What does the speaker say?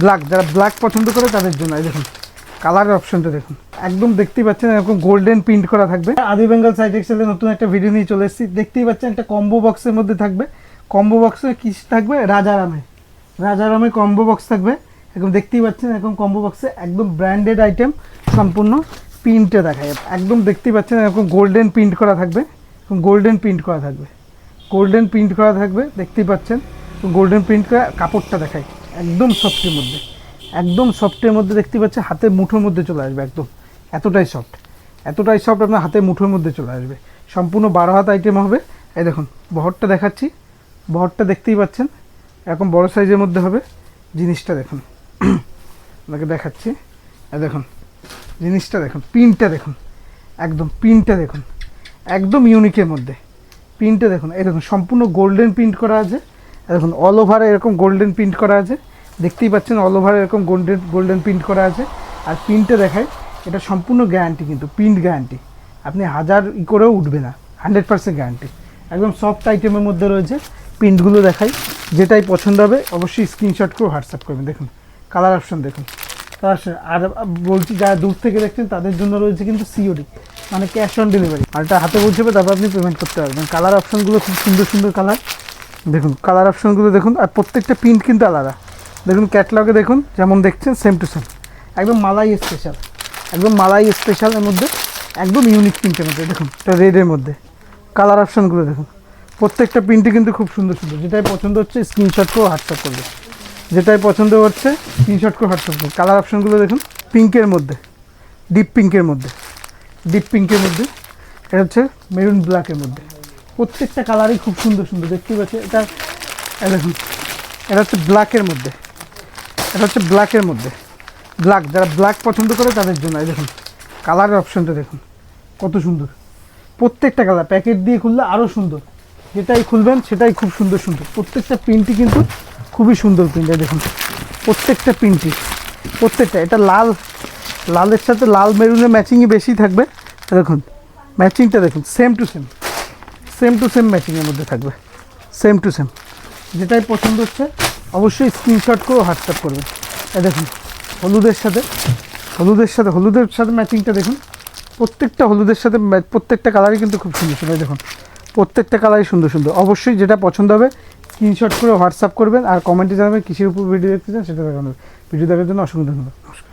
Black, যারা black পছন্দ করে তাদের জন্য। এই দেখুন কালারের অপশনটা দেখুন, একদম দেখতেই পাচ্ছেন এরকম গোল্ডেন প্রিন্ট করা থাকবে। আদি বেঙ্গল সাইড এক্সেলের নতুন একটা ভিডিও নিয়ে চলে এসেছি। দেখতেই পাচ্ছেন একটা কম্বো বক্সের মধ্যে থাকবে। কম্বো বক্সে কি থাকবে? রাজারামে কম্বো বক্স থাকবে। একদম দেখতেই পাচ্ছেন এরকম কম্বো বক্সে একদম ব্র্যান্ডেড আইটেম, সম্পূর্ণ প্রিন্টে দেখায়। একদম দেখতেই পাচ্ছেন এরকম গোল্ডেন প্রিন্ট করা থাকবে, গোল্ডেন প্রিন্ট করা থাকবে, গোল্ডেন প্রিন্ট করা থাকবে। দেখতেই পাচ্ছেন গোল্ডেন প্রিন্ট করা কাপড়টা দেখায়, একদম সফটের মধ্যে, একদম সফটের মধ্যে। দেখতে পাচ্ছেন হাতের মুঠোর মধ্যে চলে আসবে, একদম এতটাই সফট, এতটাই সফট আপনার হাতের মুঠোর মধ্যে চলে আসবে। সম্পূর্ণ 12 হাত আইটেম হবে। এই দেখুন বহরটা দেখাচ্ছি, বহরটা দেখতেই পাচ্ছেন এরকম বড় সাইজের মধ্যে হবে। জিনিসটা দেখুন, আপনাকে দেখাচ্ছি। এই দেখুন জিনিসটা দেখুন, প্রিন্টটা দেখুন, একদম প্রিন্টটা দেখুন, একদম ইউনিকের মধ্যে প্রিন্টটা দেখুন। এই দেখুন সম্পূর্ণ গোল্ডেন প্রিন্ট করা আছে। দেখুন অল ওভারে এরকম গোল্ডেন প্রিন্ট করা আছে। দেখতেই পাচ্ছেন অল ওভারে এরকম গোল্ডেন প্রিন্ট করা আছে। আর প্রিন্টে দেখায় এটা সম্পূর্ণ গ্যারান্টি, কিন্তু প্রিন্ট গ্যারান্টি, আপনি 1000 করেও উঠবে না, 100% গ্যারান্টি। একদম সফট আইটেমের মধ্যে রয়েছে। প্রিন্টগুলো দেখাই, যেটাই পছন্দ হবে অবশ্যই স্ক্রিনশট করে হোয়াটসঅ্যাপ করবেন। দেখুন কালার অপশন দেখুন, কালার। আর বলছি যারা দূর থেকে দেখছেন তাদের জন্য রয়েছে কিন্তু সিওডি, মানে ক্যাশ অন ডেলিভারি। আর এটা হাতে পৌঁছবে, তারপর আপনি পেমেন্ট করতে পারবেন। কালার অপশনগুলো খুব সুন্দর সুন্দর কালার দেখুন, কালার অপশনগুলো দেখুন। আর প্রত্যেকটা প্রিন্ট কিন্তু আলাদা। দেখুন ক্যাটলগে দেখুন যেমন দেখছেন সেম টু সেম, একদম মালাই স্পেশাল, একদম মালাই স্পেশালের মধ্যে, একদম ইউনিক প্রিন্টের মধ্যে। দেখুন এটা রেডের মধ্যে। কালার অপশনগুলো দেখুন, প্রত্যেকটা প্রিন্টই কিন্তু খুব সুন্দর সুন্দর। যেটাই পছন্দ হচ্ছে স্ক্রিনশট করে হোয়াটসঅ্যাপ করবে, যেটাই পছন্দ হচ্ছে স্ক্রিনশট করে হোয়াটসঅ্যাপ করবে। কালার অপশনগুলো দেখুন, পিঙ্কের মধ্যে, ডিপ পিঙ্কের মধ্যে, ডিপ পিঙ্কের মধ্যে, এটা হচ্ছে মেরুন ব্ল্যাকের মধ্যে। প্রত্যেকটা কালারই খুব সুন্দর সুন্দর দেখতে পাচ্ছি। এটা দেখুন, এটা হচ্ছে ব্ল্যাকের মধ্যে, এটা হচ্ছে ব্ল্যাকের মধ্যে। ব্ল্যাক, যারা ব্ল্যাক পছন্দ করে তাদের জন্য। এই দেখুন কালারের অপশনটা দেখুন কত সুন্দর। প্রত্যেকটা কালার প্যাকেট দিয়ে খুললে আরও সুন্দর, যেটাই খুলবেন সেটাই খুব সুন্দর সুন্দর। প্রত্যেকটা প্রিন্টই কিন্তু খুবই সুন্দর প্রিন্ট। দেখুন প্রত্যেকটা প্রিন্টই, প্রত্যেকটা। এটা লাল, লালের সাথে লাল মেরুনের ম্যাচিংই বেশি থাকবে। দেখুন ম্যাচিংটা দেখুন, same to same, same to same ম্যাচিংয়ের মধ্যে থাকবে, সেম টু সেম। যেটাই পছন্দ হচ্ছে অবশ্যই স্ক্রিনশট করে হোয়াটসঅ্যাপ করবেন। এই দেখুন হলুদের সাথে, হলুদের সাথে ম্যাচিংটা দেখুন। প্রত্যেকটা হলুদের সাথে প্রত্যেকটা কালারই কিন্তু খুব সুন্দর সুন্দর। দেখুন প্রত্যেকটা কালারই সুন্দর সুন্দর। অবশ্যই যেটা পছন্দ হবে স্ক্রিনশট করে হোয়াটসঅ্যাপ করবেন। আর কমেন্টে জানাবেন কিসের উপর ভিডিও দেখতে চান, সেটা দেখানো। ভিডিও দেখার জন্য অসংখ্য ধন্যবাদ। নমস্কার।